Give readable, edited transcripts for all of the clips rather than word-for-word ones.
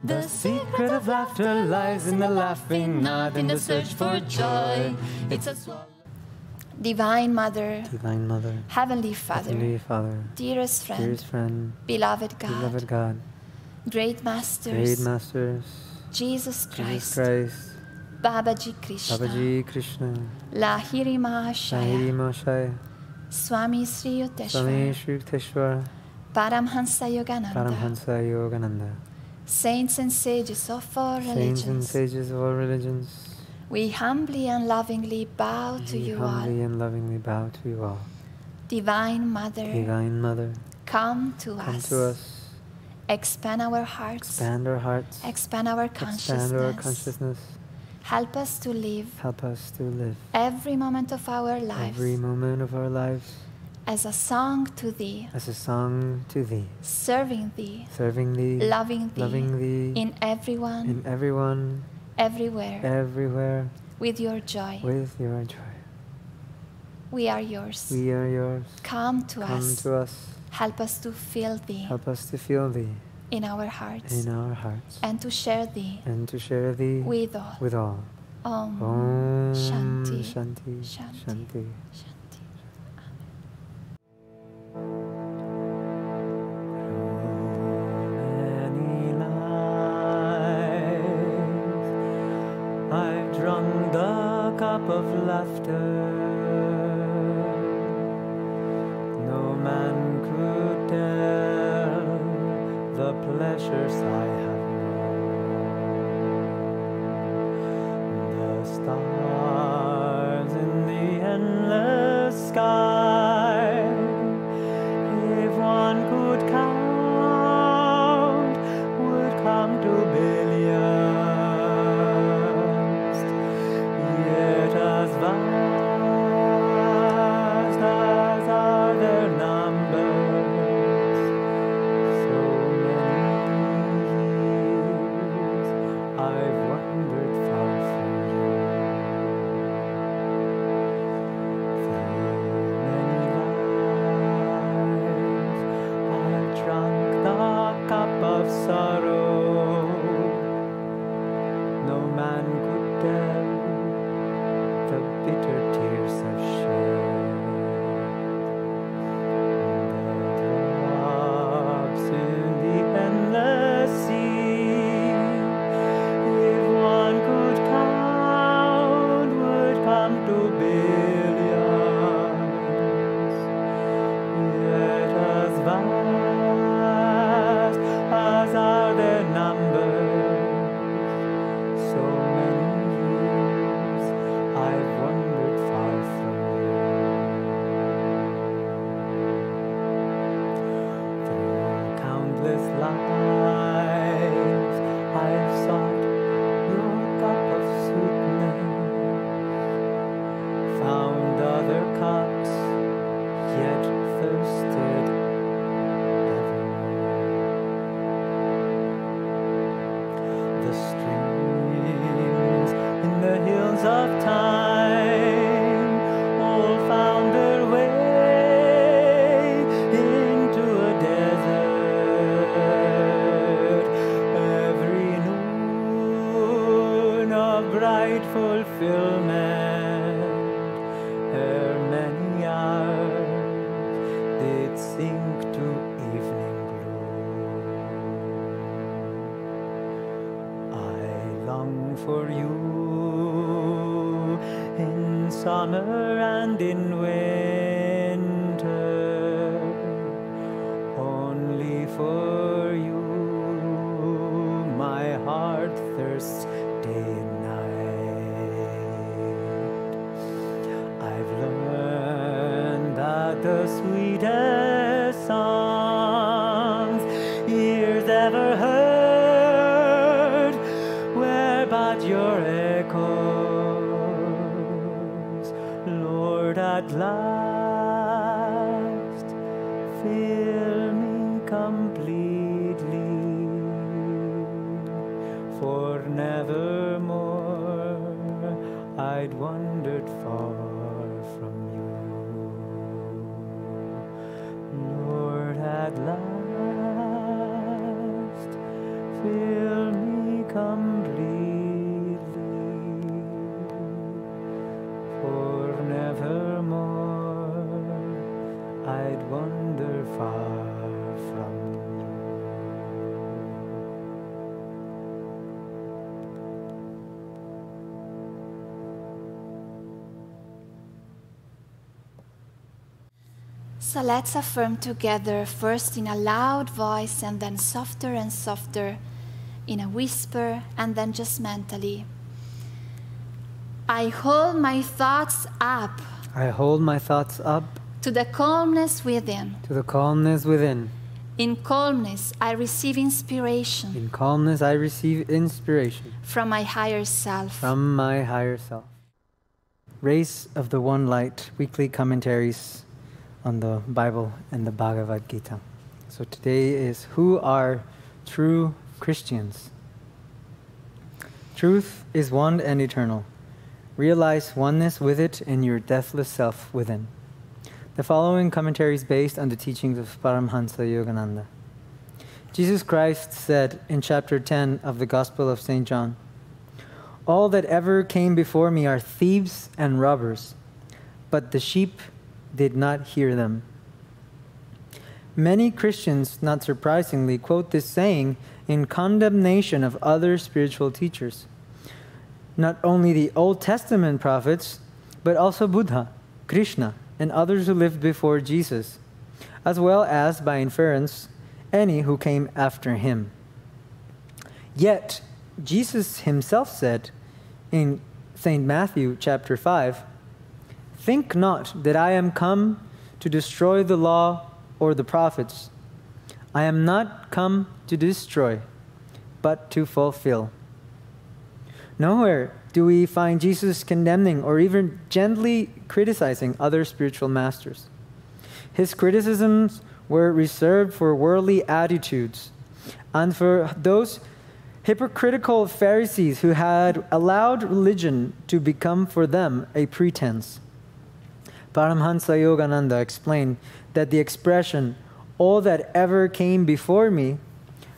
The secret of laughter lies in the laughing, not in the search for joy. It's a Divine Mother, Divine Mother, Heavenly Father, Heavenly Father, dearest friend, beloved God, Great Masters, great Masters, Jesus Jesus Christ, Christ, Babaji Krishna, Babaji Krishna, Lahiri Mahashaya, Lahiri Mahashaya, Swami Sri Swami Yukteswar, Sri Yukteswar, Paramhansa Yogananda, Paramhansa Yogananda, Saints and sages of all Saints and religions, sages of all religions, we humbly and lovingly bow to we you humbly all. and lovingly bow to you all. Divine Mother, Divine Mother, come to come us. to us, Expand our hearts, expand our hearts, expand our consciousness. Help us to live help us to live every moment of our lives every moment of our lives as a song to Thee, as a song to Thee, serving Thee, serving Thee, loving Thee, in everyone, everywhere, everywhere, with your joy. with your joy. We are yours. We are yours. Come to Come to us. Help us to feel Thee Help us to feel Thee in our hearts, in our hearts, and to share Thee and to share Thee with all. with all. Om Shanti, Shanti, Shanti, Shanti, Shanti. Shanti. Many lives I've drunk the cup of laughter. No man could tell the pleasures I have known. The stars in the endless sky, if one could count, would come to billions. Yet as vast as are their numbers, so many years I've wandered far from you. Through many lives I've drunk the cup of sorrow. No man could tell the bitter tears I've shed. The drops in the endless sea, if one could count, would come to billions. Yet as vast as are their numbers, so many years I've wandered far from you. Through countless lives I've sought your cup of sweetness, found other cups, yet thirsted evermore. The streams in the hills of time all found their way into a desert. Every noon of bright fulfillment, ere many hours did sink to evening gloom. I long for you in summer and in winter, only for you my heart thirsts day and night. I've learned that the sweetest songs ears ever heard were but your echoes. Lord, at last fill me completely, for nevermore I'd wandered far from you. Lord, at last fill me completely, for nevermore I'd wander far from you. So let's affirm together, first in a loud voice and then softer and softer, in a whisper and then just mentally. I hold my thoughts up. I hold my thoughts up To the calmness within. to the calmness within. In calmness, I receive inspiration In calmness, I receive inspiration from my higher self. from my higher self. Rays of the One Light, weekly commentaries on the Bible and the Bhagavad Gita. So today is, who are true Christians? Truth is one and eternal. Realize oneness with it in your deathless self within. The following commentary is based on the teachings of Paramhansa Yogananda. Jesus Christ said in chapter 10 of the Gospel of St. John, "All that ever came before me are thieves and robbers, but the sheep did not hear them." Many Christians, not surprisingly, quote this saying in condemnation of other spiritual teachers. Not only the Old Testament prophets, but also Buddha, Krishna, and others who lived before Jesus, as well as, by inference, any who came after him. Yet, Jesus himself said in St. Matthew chapter 5, "Think not that I am come to destroy the law or the prophets. I am not come to destroy, but to fulfill." Nowhere do we find Jesus condemning or even gently criticizing other spiritual masters. His criticisms were reserved for worldly attitudes and for those hypocritical Pharisees who had allowed religion to become for them a pretense. Paramhansa Yogananda explained that the expression, "all that ever came before me,"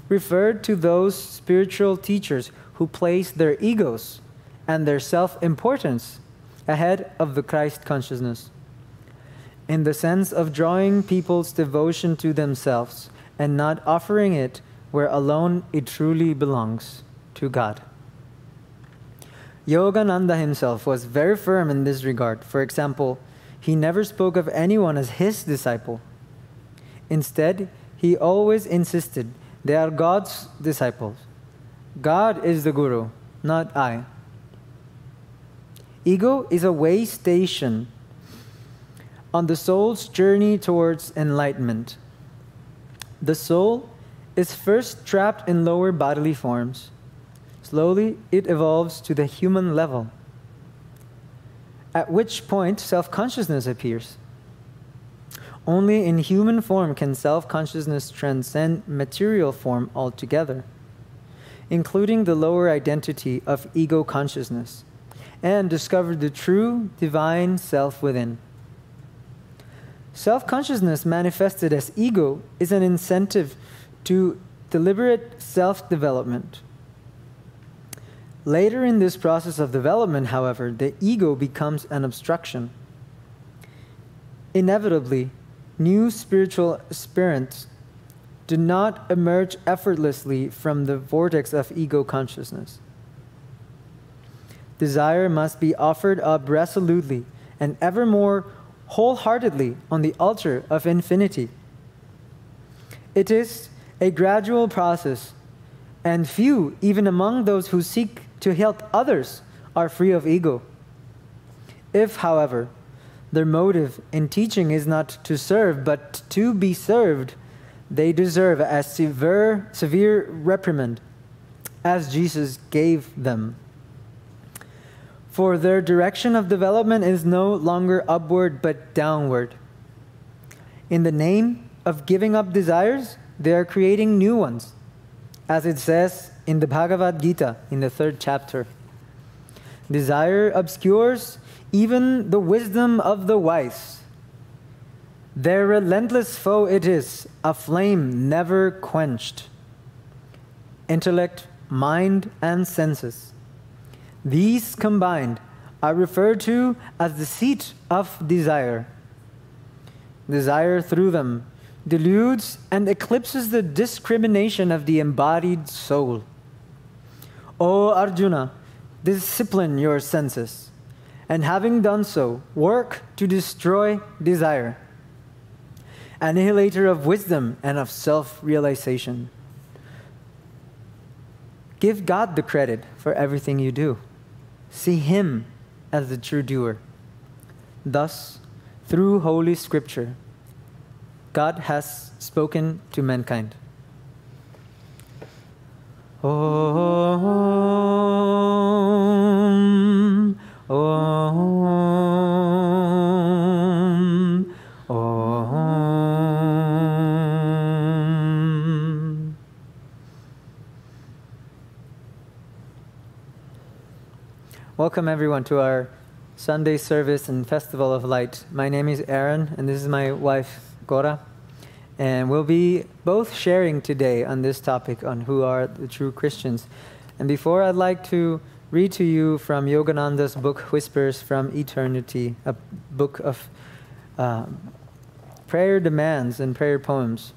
referred to those spiritual teachers who placed their egos and their self-importance ahead of the Christ consciousness, in the sense of drawing people's devotion to themselves and not offering it where alone it truly belongs, to God. Yogananda himself was very firm in this regard. For example, he never spoke of anyone as his disciple. Instead, he always insisted they are God's disciples. God is the Guru, not I. Ego is a way station on the soul's journey towards enlightenment. The soul is first trapped in lower bodily forms. Slowly, it evolves to the human level, at which point self-consciousness appears. Only in human form can self-consciousness transcend material form altogether, including the lower identity of ego consciousness, and discover the true divine self within. Self-consciousness manifested as ego is an incentive to deliberate self-development. Later in this process of development, however, the ego becomes an obstruction. Inevitably, new spiritual aspirants do not emerge effortlessly from the vortex of ego consciousness. Desire must be offered up resolutely and ever more wholeheartedly on the altar of infinity. It is a gradual process, and few, even among those who seek to help others, are free of ego. If, however, their motive in teaching is not to serve, but to be served, they deserve a severe reprimand, as Jesus gave them. For their direction of development is no longer upward, but downward. In the name of giving up desires, they are creating new ones, as it says in the Bhagavad Gita in the 3rd chapter. Desire obscures even the wisdom of the wise. Their relentless foe it is, a flame never quenched. Intellect mind, and senses. These combined are referred to as the seat of desire. Desire through them deludes and eclipses the discrimination of the embodied soul. O Arjuna, discipline your senses, and having done so, work to destroy desire, annihilator of wisdom and of self-realization. Give God the credit for everything you do. See Him as the true doer. Thus, through Holy Scripture, God has spoken to mankind. Om, Om, Om. Welcome everyone to our Sunday service and Festival of Light. My name is Aaron, and this is my wife, Cora. And we'll be both sharing today on this topic on who are the true Christians. And before, I'd like to read to you from Yogananda's book, Whispers from Eternity, a book of prayer demands and prayer poems.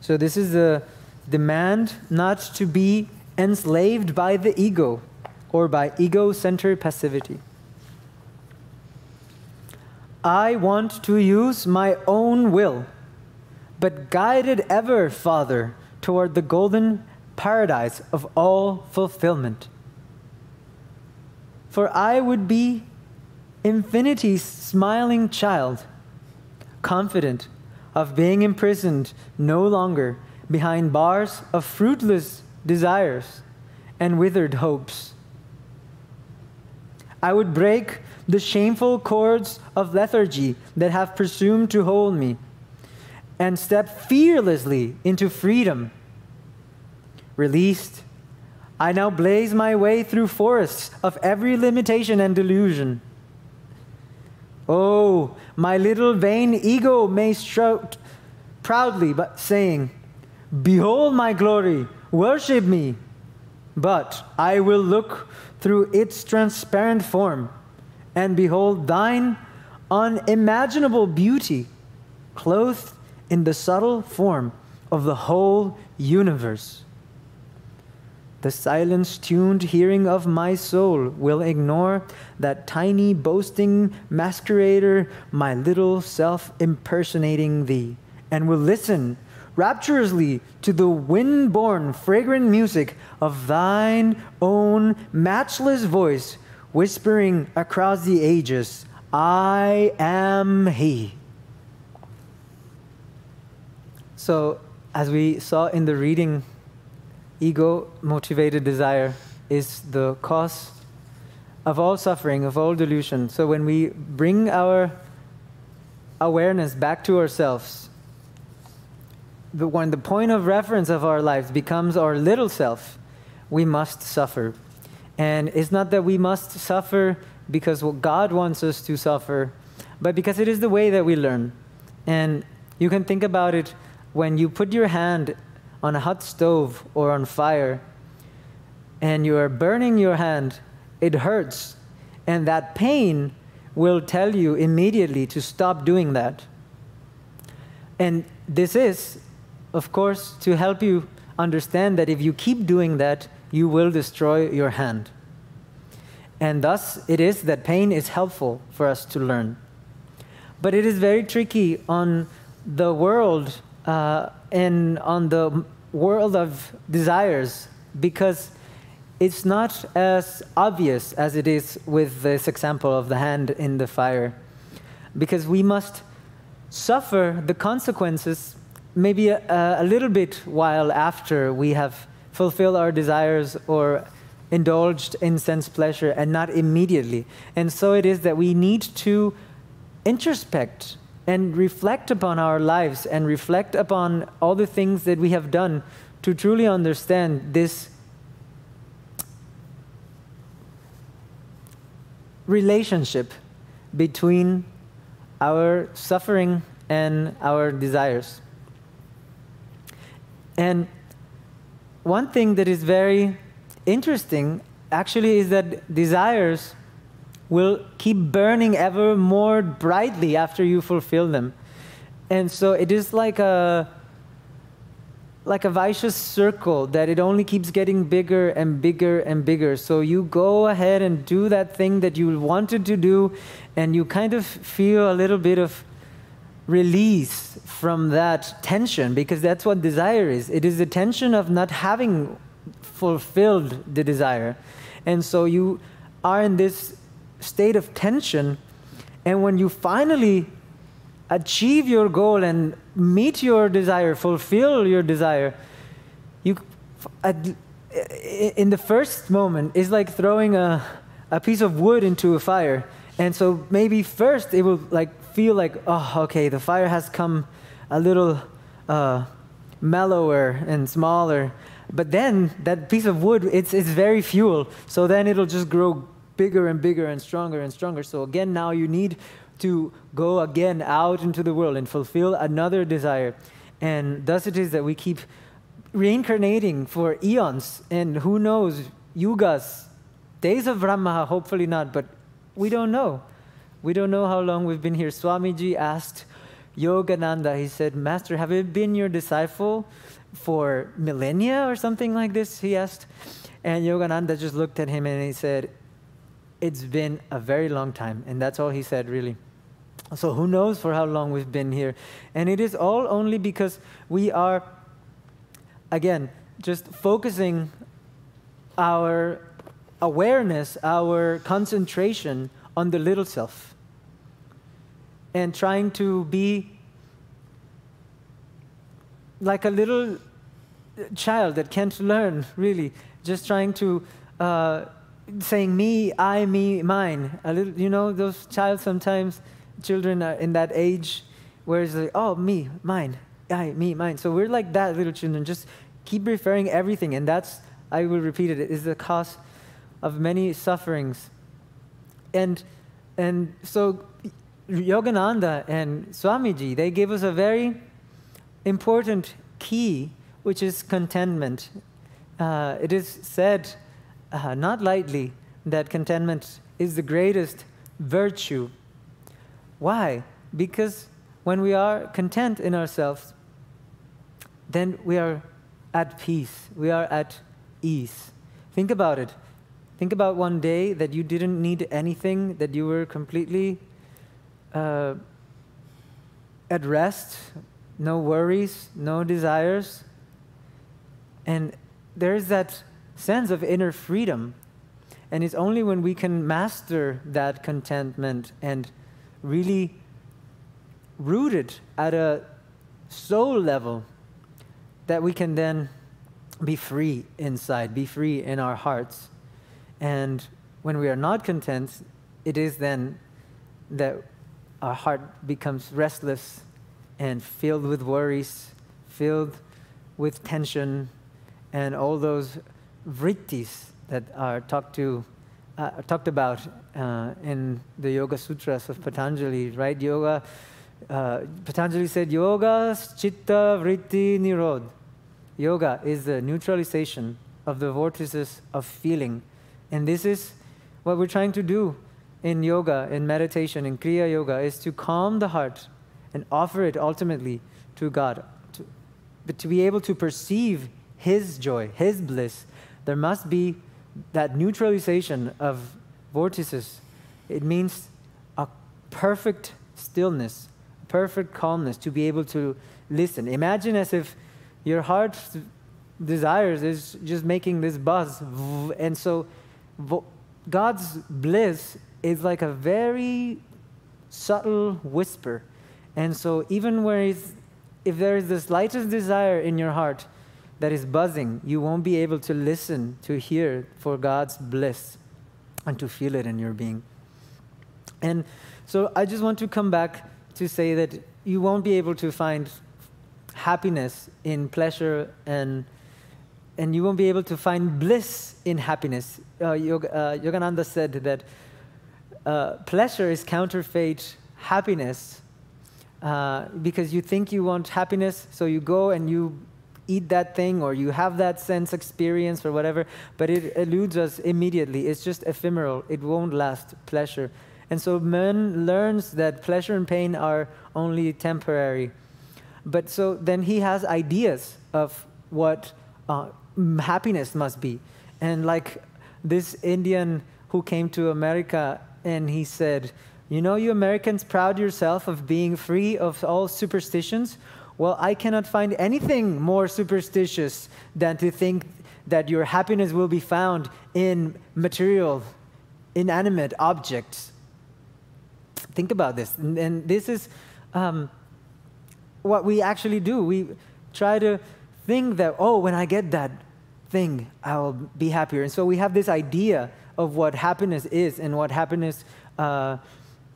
So this is the demand not to be enslaved by the ego or by ego-centered passivity. I want to use my own will, but guided ever, Father, toward the golden paradise of all fulfillment. For I would be infinity's smiling child, confident of being imprisoned no longer behind bars of fruitless desires and withered hopes. I would break the shameful cords of lethargy that have presumed to hold me, and step fearlessly into freedom. Released, I now blaze my way through forests of every limitation and delusion. Oh, my little vain ego may strut proudly, but saying, "Behold my glory, worship me." But I will look through its transparent form and behold thine unimaginable beauty, clothed in the subtle form of the whole universe. The silence-tuned hearing of my soul will ignore that tiny boasting masquerader, my little self impersonating thee, and will listen rapturously to the wind-born fragrant music of thine own matchless voice, whispering across the ages, I am He. So, as we saw in the reading, ego-motivated desire is the cause of all suffering, of all delusion. So when we bring our awareness back to ourselves, when the point of reference of our lives becomes our little self, we must suffer. And it's not that we must suffer because God wants us to suffer, but because it is the way that we learn. And you can think about it when you put your hand on a hot stove or on fire and you are burning your hand, it hurts. And that pain will tell you immediately to stop doing that. And this is, of course, to help you understand that if you keep doing that, you will destroy your hand. And thus, it is that pain is helpful for us to learn. But it is very tricky on the world and on the world of desires, because it's not as obvious as it is with this example of the hand in the fire. Because we must suffer the consequences maybe a little bit while after we have fulfilled our desires or indulged in sense pleasure, and not immediately. And so it is that we need to introspect and reflect upon our lives and reflect upon all the things that we have done to truly understand this relationship between our suffering and our desires. And one thing that is very interesting actually is that desires will keep burning ever more brightly after you fulfill them. And so it is like a vicious circle that it only keeps getting bigger and bigger and bigger. So you go ahead and do that thing that you wanted to do, and you kind of feel a little bit of release from that tension, because that's what desire is. It is the tension of not having fulfilled the desire. And so you are in this state of tension, and when you finally achieve your goal and meet your desire, fulfill your desire, in the first moment, it's like throwing a piece of wood into a fire. And so maybe first it will like feel like, oh, okay, the fire has come a little mellower and smaller. But then that piece of wood, it's very fuel. So then it'll just grow bigger and bigger and stronger and stronger. So again, now you need to go again out into the world and fulfill another desire. And thus it is that we keep reincarnating for eons, and who knows, yugas, days of Brahma, hopefully not, but we don't know. We don't know how long we've been here. Swamiji asked Yogananda, he said, Master, have I been your disciple for millennia or something like this? He asked. And Yogananda just looked at him and he said, it's been a very long time. And that's all he said, really. So who knows for how long we've been here. And it is all only because we are, again, just focusing our awareness, our concentration on the little self, and trying to be like a little child that can't learn, really, just trying to saying me, I, me, mine. A little, you know, those children are in that age where it's like, oh, me, mine, I, me, mine. So we're like that, little children, just keep referring everything, and that's, I will repeat it, is the cause of many sufferings. And so Yogananda and Swamiji, they gave us a very important key, which is contentment. It is said, not lightly, that contentment is the greatest virtue. Why? Because when we are content in ourselves, then we are at peace, we are at ease. Think about it. Think about one day that you didn't need anything, that you were completely at rest, no worries, no desires. And there's that sense of inner freedom. And it's only when we can master that contentment and really root it at a soul level that we can then be free inside, be free in our hearts. And when we are not content, it is then that our heart becomes restless and filled with worries, filled with tension, and all those vrittis that are talked about in the Yoga Sutras of Patanjali, right? Yoga, Patanjali said, Yoga Chitta Vritti Nirod. Yoga is the neutralization of the vortices of feeling. And this is what we're trying to do in yoga, in meditation, in Kriya Yoga, is to calm the heart and offer it ultimately to God. But to be able to perceive His joy, His bliss, there must be that neutralization of vortices. It means a perfect stillness, perfect calmness, to be able to listen. Imagine as if your heart's desires is just making this buzz, and so God's bliss is like a very subtle whisper. And so even if there is the slightest desire in your heart that is buzzing, you won't be able to listen, to hear for God's bliss and to feel it in your being. And so I just want to come back to say that you won't be able to find happiness in pleasure, and you won't be able to find bliss in happiness. Yogananda said that pleasure is counterfeit happiness, because you think you want happiness, so you go and you eat that thing or you have that sense experience or whatever, but it eludes us immediately. It's just ephemeral. It won't last, pleasure. And so man learns that pleasure and pain are only temporary. But so then he has ideas of what happiness must be. And like this Indian who came to America and he said, you know, you Americans proud yourself of being free of all superstitions. Well, I cannot find anything more superstitious than to think that your happiness will be found in material, inanimate objects. Think about this. And this is what we actually do. We try to think that, oh, when I get that thing, I will be happier. And so we have this idea of what happiness is and what happiness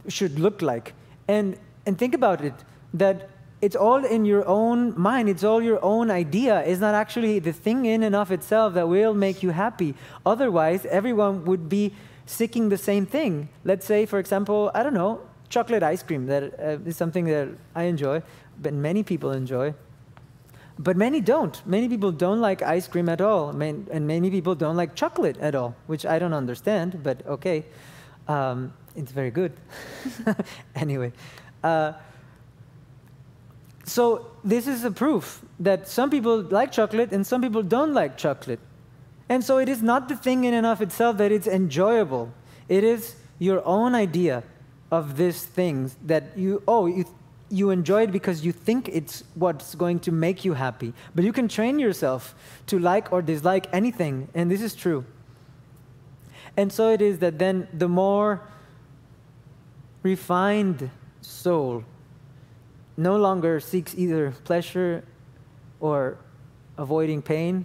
should look like. And think about it, that it's all in your own mind. It's all your own idea. It's not actually the thing in and of itself that will make you happy. Otherwise, everyone would be seeking the same thing. Let's say, for example, I don't know, chocolate ice cream. That is something that I enjoy, but many people enjoy. But many don't. Many people don't like ice cream at all. And many people don't like chocolate at all, which I don't understand, but okay. It's very good. Anyway. So this is a proof that some people like chocolate and some people don't like chocolate. And so it is not the thing in and of itself that it's enjoyable. It is your own idea of these things that you enjoy it because you think it's what's going to make you happy. But you can train yourself to like or dislike anything, and this is true. And so it is that then the more refined soul no longer seeks either pleasure or avoiding pain,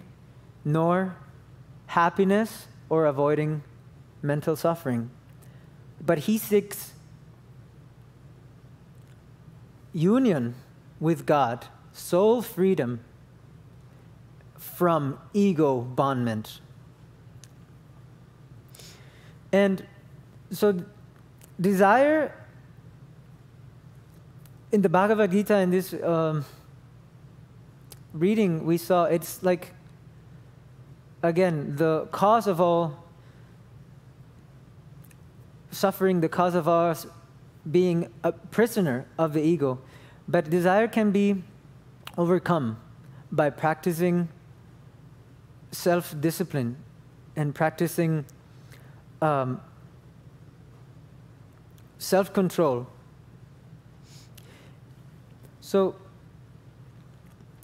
nor happiness or avoiding mental suffering. But he seeks union with God, soul freedom from ego bondment. And so desire, in the Bhagavad Gita, in this reading, we saw it's like, again, the cause of all suffering, the cause of our being a prisoner of the ego. But desire can be overcome by practicing self-discipline and practicing self-control. So,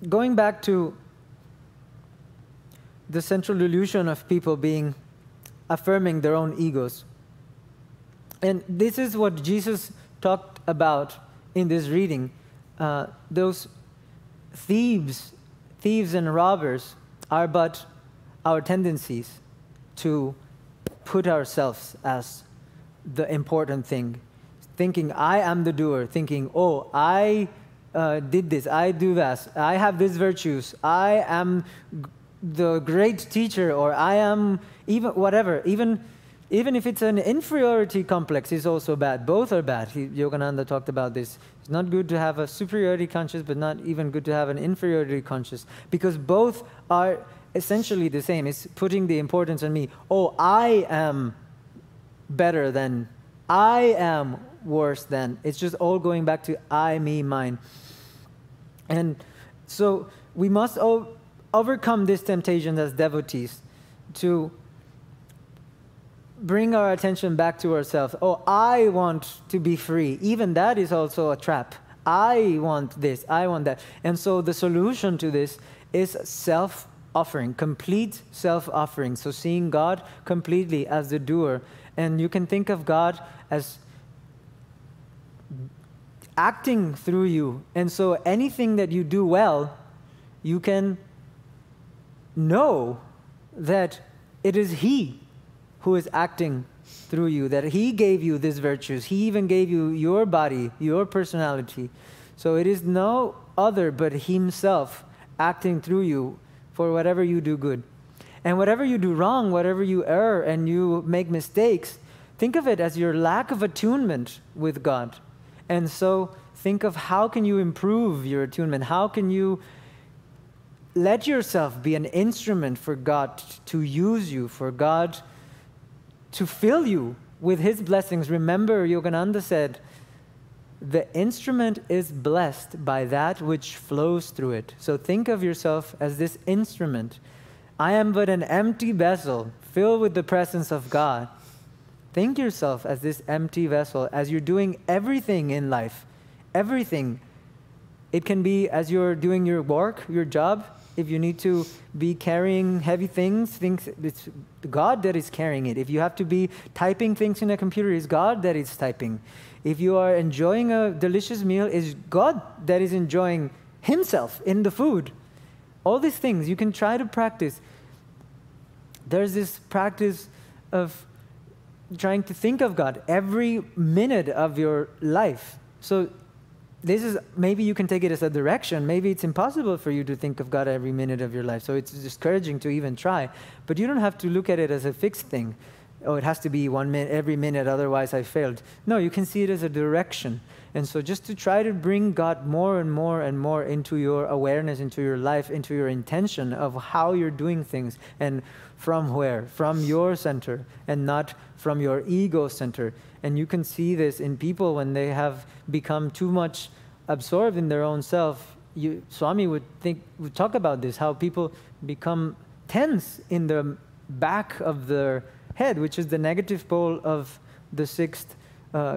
going back to the central delusion of people being affirming their own egos. And this is what Jesus talked about in this reading. Those thieves and robbers are but our tendencies to put ourselves as the important thing. Thinking, I am the doer. Thinking, oh, I did this, I do that, I have these virtues, I am the great teacher, or I am even whatever. Even if it's an inferiority complex, is also bad. Both are bad. Yogananda talked about this. It's not good to have a superiority conscious, but not even good to have an inferiority conscious, because both are essentially the same. It's putting the importance on me. Oh, I am better than, I am worse than. It's just all going back to I, me, mine. And so we must overcome this temptation as devotees to bring our attention back to ourselves. Oh, I want to be free. Even that is also a trap. I want this, I want that. And so the solution to this is self-offering, complete self-offering. So seeing God completely as the doer. And you can think of God as acting through you. And so anything that you do well, you can know that it is He who is acting through you, that He gave you these virtues. He even gave you your body, your personality. So it is no other but Himself acting through you for whatever you do good. And whatever you do wrong, whatever you err and you make mistakes, think of it as your lack of attunement with God. And so think of how can you improve your attunement? How can you let yourself be an instrument for God to use you, for God to fill you with His blessings. Remember, Yogananda said, the instrument is blessed by that which flows through it. So think of yourself as this instrument. I am but an empty vessel filled with the presence of God. Think yourself as this empty vessel as you're doing everything in life. Everything. It can be as you're doing your work, your job. If you need to be carrying heavy things, it's God that is carrying it. If you have to be typing things in a computer, it's God that is typing. If you are enjoying a delicious meal, it's God that is enjoying Himself in the food. All these things you can try to practice. There's this practice of trying to think of God every minute of your life. So this is, maybe you can take it as a direction. Maybe it's impossible for you to think of God every minute of your life. So it's discouraging to even try. But you don't have to look at it as a fixed thing. Oh, it has to be 1 minute, every minute, otherwise I failed. No, you can see it as a direction. And so just to try to bring God more and more and more into your awareness, into your life, into your intention of how you're doing things, and from where? From your center, and not from your ego center. And you can see this in people when they have become too much absorbed in their own self. Swami would talk about this, how people become tense in the back of their head, which is the negative pole of the sixth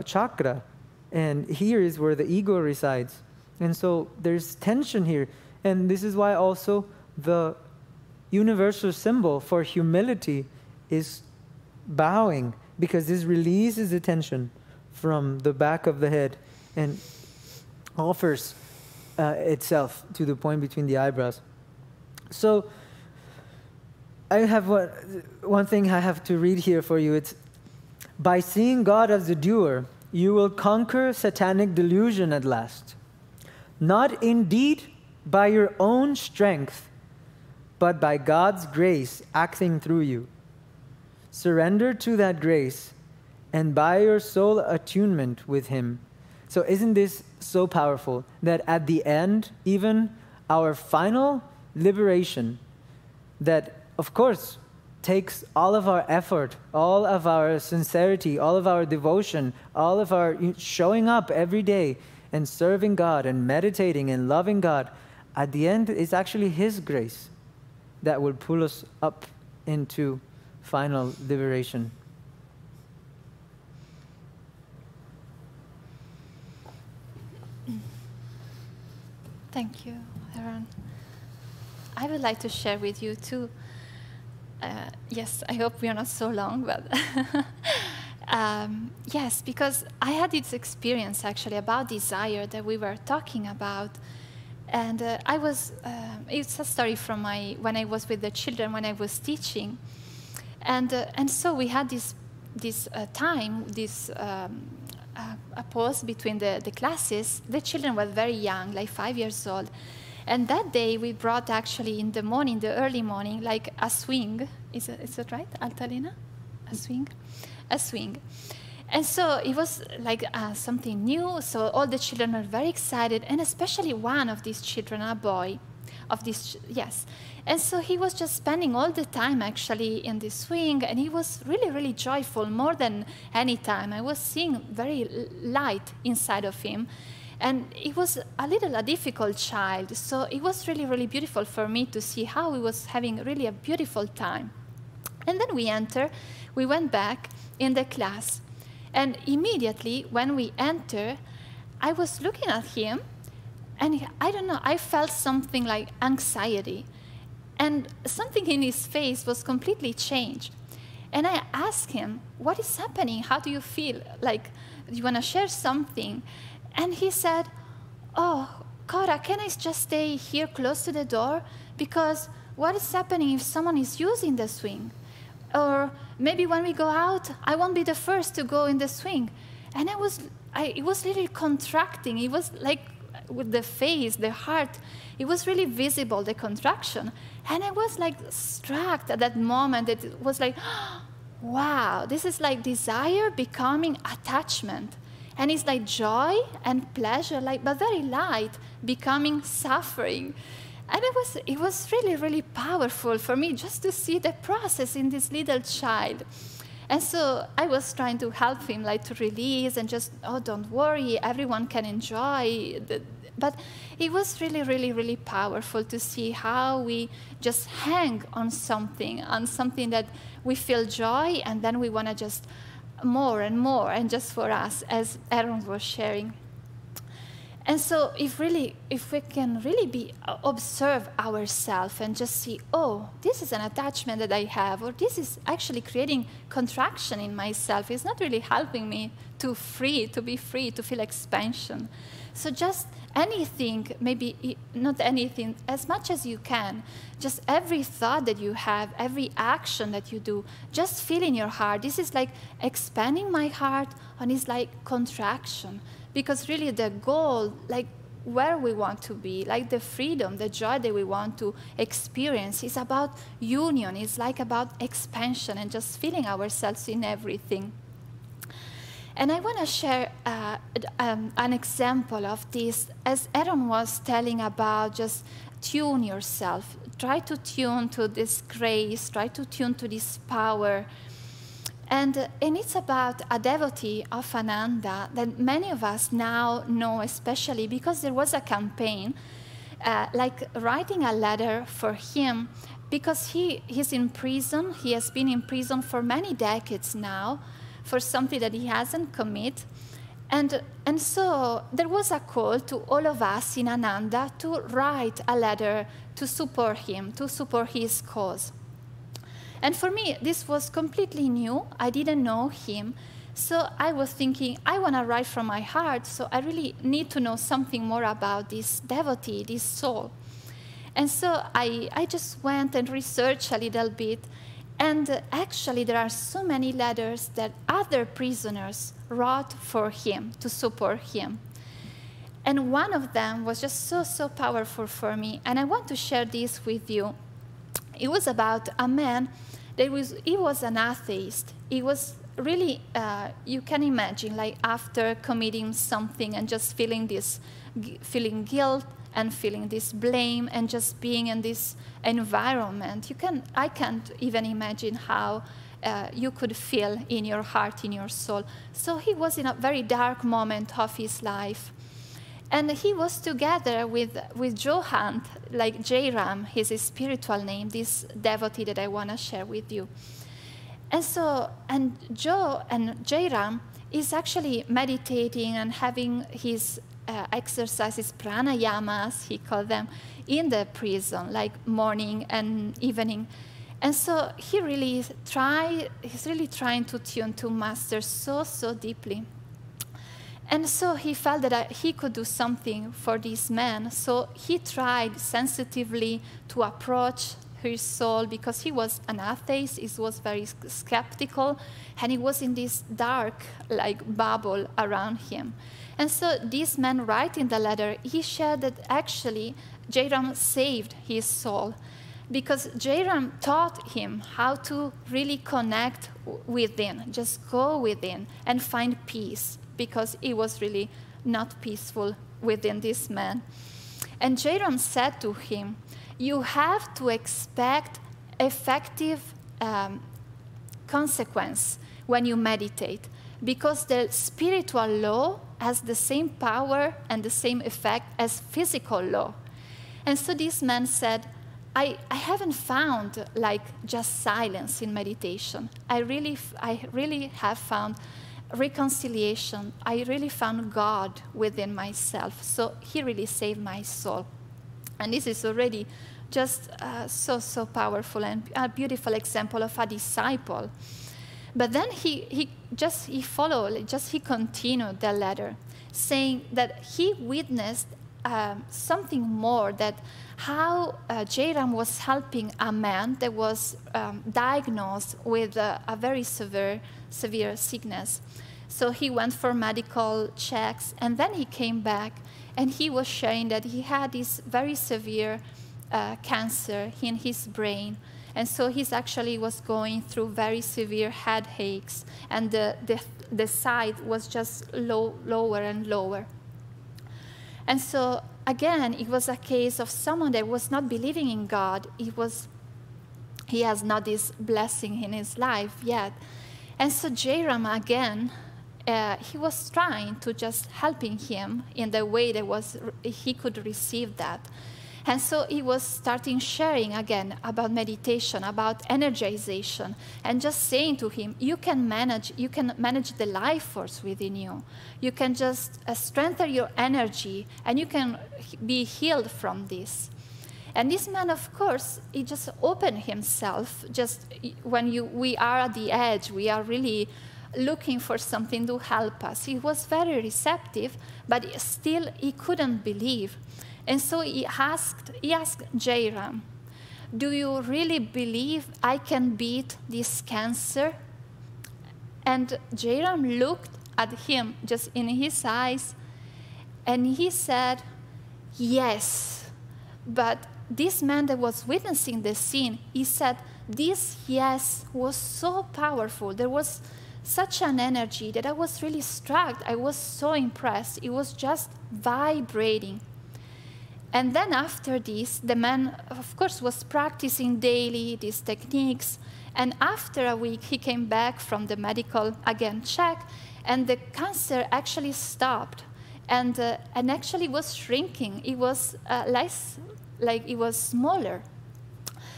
chakra. And here is where the ego resides. And so there's tension here. And this is why also the universal symbol for humility is bowing, because this releases the tension from the back of the head and offers itself to the point between the eyebrows. So I have one thing I have to read here for you. It's, by seeing God as the doer, you will conquer satanic delusion at last. Not indeed by your own strength, but by God's grace acting through you. Surrender to that grace, and by your soul attunement with Him. So isn't this so powerful that at the end, even our final liberation, that of course takes all of our effort, all of our sincerity, all of our devotion, all of our showing up every day and serving God and meditating and loving God, at the end it's actually His grace that will pull us up into final liberation. Thank you, Aaron. I would like to share with you too. Yes, I hope we are not so long, but yes, because I had this experience actually about desire that we were talking about. And it's a story from when I was with the children, when I was teaching. And so we had this time, a pause between the classes. The children were very young, like 5 years old. And that day we brought actually in the morning, the early morning, like a swing. Is that right, Altalina? A swing? A swing. And so it was like something new. So all the children were very excited, and especially one of these children, a boy, yes. And so he was just spending all the time actually in the swing, and he was really, really joyful, more than any time. I was seeing very light inside of him. And he was a difficult child, so it was really, really beautiful for me to see how he was having really a beautiful time. And then we went back in the class, and immediately when we entered, I was looking at him, and I don't know, I felt something like anxiety, and something in his face was completely changed. And I asked him, what is happening? How do you feel? Like, do you want to share something? And he said, oh, Cora, can I just stay here close to the door? Because what is happening if someone is using the swing? Or maybe when we go out, I won't be the first to go in the swing. And it was really contracting. It was like with the face, the heart, it was really visible, the contraction. And I was like struck at that moment. It was like, wow, this is like desire becoming attachment. And it's like joy and pleasure, but very light, becoming suffering. And it was really, really powerful for me just to see the process in this little child. And so I was trying to help him, like to release and just, oh, don't worry, everyone can enjoy. But it was really, really, really powerful to see how we just hang on something that we feel joy, and then we want to just more and more, and just for us, as Aaron was sharing. And so if we can really observe ourselves and just see, oh, this is an attachment that I have, or this is actually creating contraction in myself, it's not really helping me to be free, to feel expansion. So just anything, maybe not anything, as much as you can, just every thought that you have, every action that you do, just feel in your heart. This is like expanding my heart, and it's like contraction. Because really the goal, like where we want to be, like the freedom, the joy that we want to experience, is about union. It's like about expansion and just feeling ourselves in everything. And I want to share an example of this. As Aaron was telling about, just tune yourself. Try to tune to this grace. Try to tune to this power. And it's about a devotee of Ananda that many of us now know, especially because there was a campaign, like writing a letter for him, because he's in prison. He has been in prison for many decades now for something that he hasn't committed. And so there was a call to all of us in Ananda to write a letter to support him, to support his cause. And for me, this was completely new. I didn't know him. So I was thinking, I want to write from my heart, so I really need to know something more about this devotee, this soul. And so I just went and researched a little bit. And actually, there are so many letters that other prisoners wrote for him to support him. And one of them was just so powerful for me. And I want to share this with you. It was about a man he was an atheist. He was really, you can imagine, like after committing something and just feeling guilt and feeling this blame and just being in this environment. I can't even imagine how you could feel in your heart, in your soul. So he was in a very dark moment of his life. And he was together with Johan, like Jairam, his spiritual name, this devotee that I want to share with you. And so, and Jairam is actually meditating and having his exercises, pranayamas, he called them, in the prison, like morning and evening. And so he's really trying to tune to master so deeply. And so he felt that he could do something for this man. So he tried sensitively to approach his soul, because he was an atheist, he was very skeptical, and he was in this dark like bubble around him. And so this man, writing the letter, he shared that actually Jairam saved his soul, because Jairam taught him how to really connect within, just go within and find peace, because it was really not peaceful within this man. And Jairam said to him, you have to expect effective consequence when you meditate, because the spiritual law has the same power and the same effect as physical law. And so this man said, I haven't found like just silence in meditation. I really have found reconciliation. I really found God within myself. So he really saved my soul. And this is already just so powerful and a beautiful example of a disciple. But then he continued the letter, saying that he witnessed something more, that how Jairam was helping a man that was diagnosed with a very severe sickness. So he went for medical checks, and then he came back, and he was sharing that he had this very severe cancer in his brain. And so he actually was going through very severe headaches, and the side was just lower and lower. And so again, it was a case of someone that was not believing in God. He has not this blessing in his life yet. And so Jaram, again, he was trying to just helping him in the way that he could receive that. And so he was starting sharing again about meditation, about energization, and just saying to him, you can manage the life force within you. You can just strengthen your energy, and you can be healed from this. And this man, of course, he just opened himself. Just when we are at the edge, we are really looking for something to help us. He was very receptive, but still he couldn't believe. And so he asked Jaram, do you really believe I can beat this cancer? And Jaram looked at him just in his eyes, and he said, yes. But this man that was witnessing the scene, he said, this yes was so powerful. There was such an energy that I was really struck. I was so impressed. It was just vibrating. And then after this, the man, of course, was practicing daily these techniques. And after a week, he came back from the medical, again, check, and the cancer actually stopped. And actually was shrinking. It was less, like it was smaller.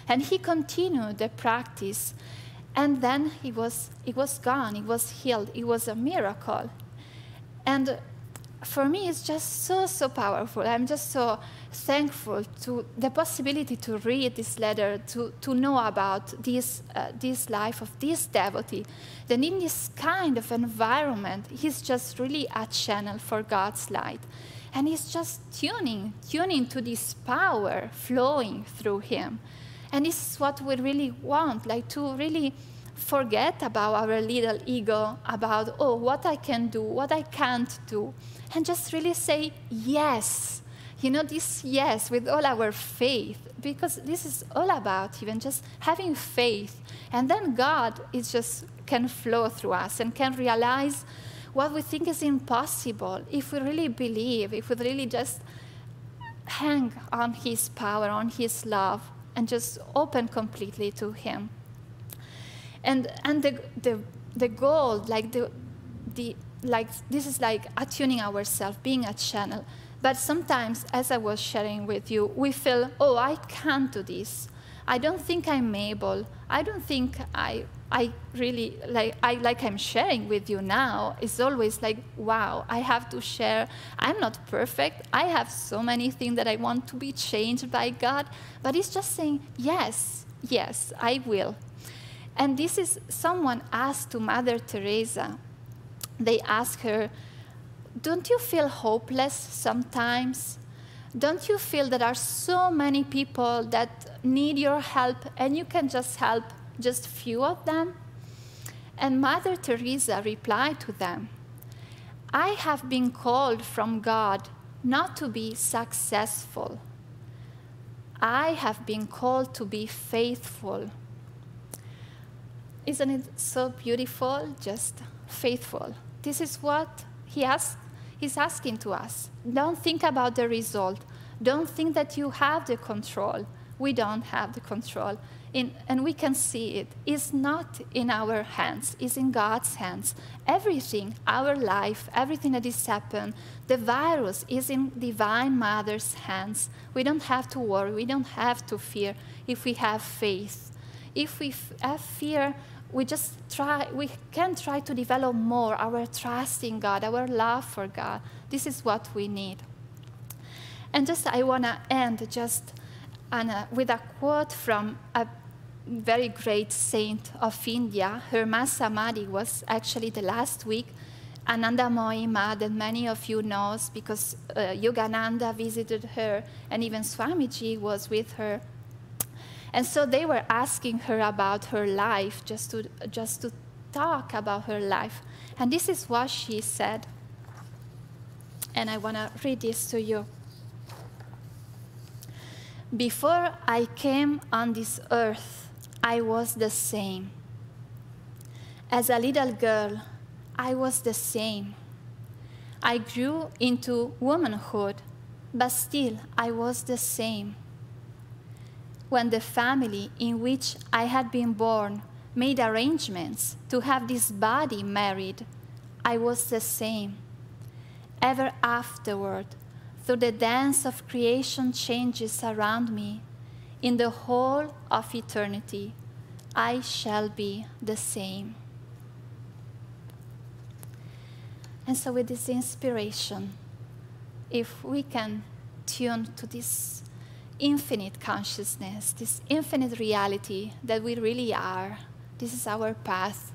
And he continued the practice. And then it was gone. It was healed. It was a miracle. And for me, it's just so powerful. I'm just so thankful to the possibility to read this letter, to know about this life of this devotee. Then in this kind of environment, he's just really a channel for God's light. And he's just tuning to this power flowing through him. And this is what we really want, like to really forget about our little ego, about, oh, what I can do, what I can't do, and just really say yes. You know, this yes with all our faith, because this is all about even just having faith. And then God can flow through us and can realize what we think is impossible if we really believe, if we really just hang on his power, on his love, and just open completely to him. And the goal, like this is like attuning ourselves, being a channel. But sometimes, as I was sharing with you, we feel, oh, I can't do this. I don't think I'm able. I don't think I really, like I'm sharing with you now, it's always like, wow, I have to share. I'm not perfect. I have so many things that I want to be changed by God. But it's just saying, yes, I will. And this is someone asked to Mother Teresa. They asked her, don't you feel hopeless sometimes? Don't you feel there are so many people that need your help and you can just help just few of them? And Mother Teresa replied to them, I have been called from God not to be successful. I have been called to be faithful. Isn't it so beautiful? Just faithful. This is what he's asking to us. Don't think about the result. Don't think that you have the control. We don't have the control. And we can see it. It's not in our hands. It's in God's hands. Everything, our life, everything that is happened, the virus is in Divine Mother's hands. We don't have to worry. We don't have to fear if we have faith. If we have fear, we can try to develop more our trust in God, our love for God. This is what we need. And I want to end with a quote from a very great saint of India. Her Masamadhi was actually the last week. Ananda Mohima, that many of you know because Yogananda visited her, and even Swamiji was with her. And so they were asking her about her life, just to talk about her life. And this is what she said. And I want to read this to you. Before I came on this earth, I was the same. As a little girl, I was the same. I grew into womanhood, but still I was the same. When the family in which I had been born made arrangements to have this body married, I was the same. Ever afterward, through the dance of creation changes around me, in the whole of eternity, I shall be the same. And so with this inspiration, if we can tune to this infinite consciousness, this infinite reality that we really are, this is our path,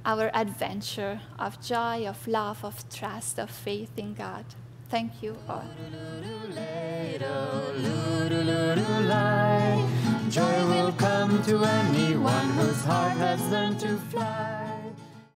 our adventure of joy, of love, of trust, of faith in God. Thank you all. Joy will come to anyone whose heart has learned to fly.